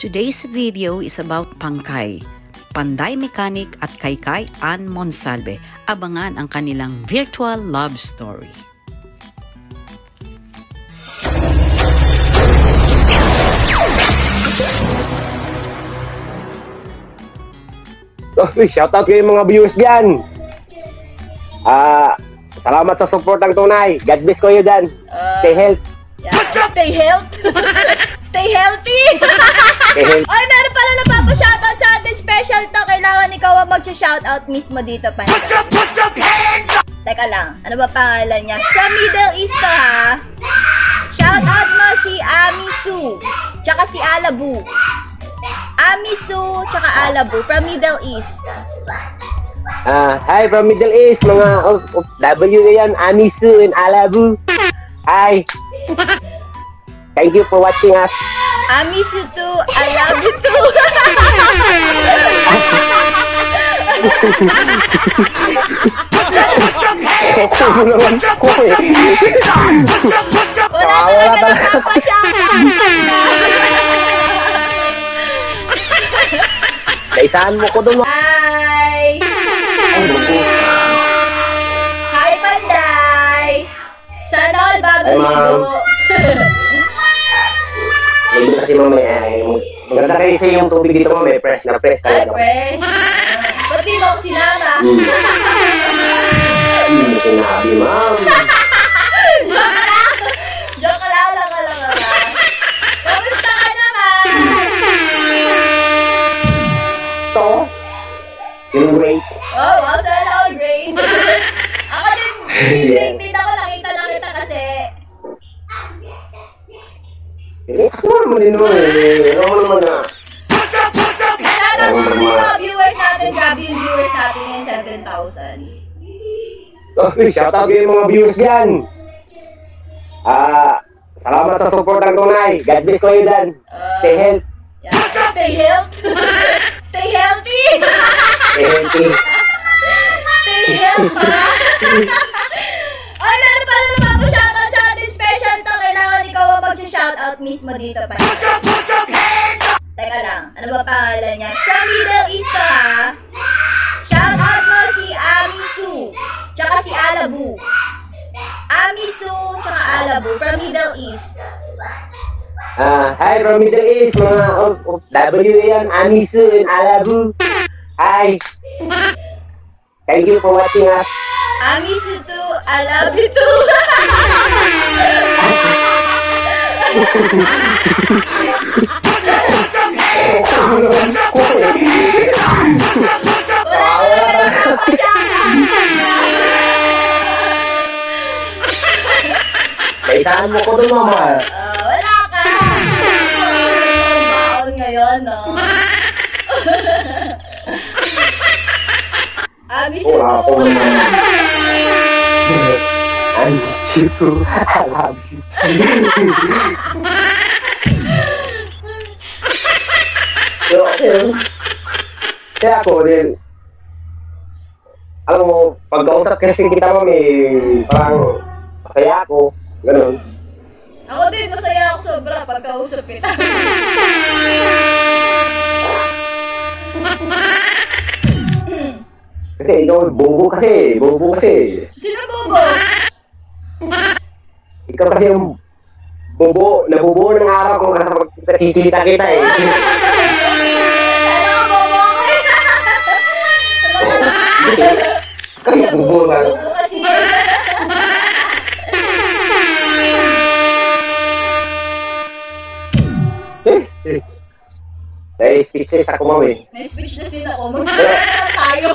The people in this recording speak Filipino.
Today's video is about Pangkay, Panday Mechanic at Kaykay Ann Monsalve. Abangan ang kanilang virtual love story. Shoutout kayo mga viewers dyan. Salamat sa support ng tunay. God bless ko yun dyan. Stay healthy. Yeah. Stay healthy. Stay healthy. Oy, meron pala napapa-shoutout sa atin. Special to. Kailangan ikaw ang mag-shoutout mismo dito pa. Teka lang. Ano ba pangalan niya? From Middle East to, ha? Shoutout mo si Amisu. Tsaka si Alabu. Amisu tsaka Alabu from Middle East. Hi from Middle East, mga W yan, Amisu and Alabu. Hi. Thank you for watching us. Amisu too, I love you too. Wala talaga napapa-shoutout. Naisahan mo ko doon. Hi! Hi, Panday! Sana all bagong ligo. Hindi kasi mamaya. Maganda kasi yung tubig dito mamaya. Fresh na fresh Ay, talaga. fresh. Pati mo ako sinama. Hindi sinabi, ma'am. Joke lang. Kamusta ka naman? Ito. Yung great. Oh, wow, sana all great. Ako din, din ako nakita kasi. Ako naman din naman eh. Ako naman na. Shoutout mo yung mga viewers natin. Grabe yung viewers natin yung 7,000. Shoutout kayo mga viewers dyan. Salamat sa support ng tunay. God bless ko yun dyan. Stay healthy. Yeah. Stay healthy. Stay healthy. Stay healthy. Stay healthy. Ay, meron pala napapa-shoutout sa atin. Special to. Kailangan ikaw ang mag-shoutout mismo dito pa. Teka lang. Ano ba pangalan niya? From Middle East to, ha? Shoutout mo si Amisu. Tsaka si Alabu. Amisu tsaka Alabu from Middle East. Hi from Middle East, mga W yan, Amisu and Alabu. Hi. Thank you for watching us. Amisu too, I love you too. Kaitaan mo ko doon, mama. Wala ka. Baon ngayon, no? Amisu too. Amisu, I love you. Kaya ako din, alam mo, pagkausap kasi kita mami, parang masaya ako, ganun. Ako din, masaya ako sobra pagkausap kita. Kasi ikaw, bobo kasi. Sino bobo? Ikaw kasi yung nabubuo ng araw kung nakikita kita eh. Ano ka bobo ako eh? Kaya bobo lang. Bobo kasi. Eh, speechless ako mami. May speechless din ako. Mag-share tayo.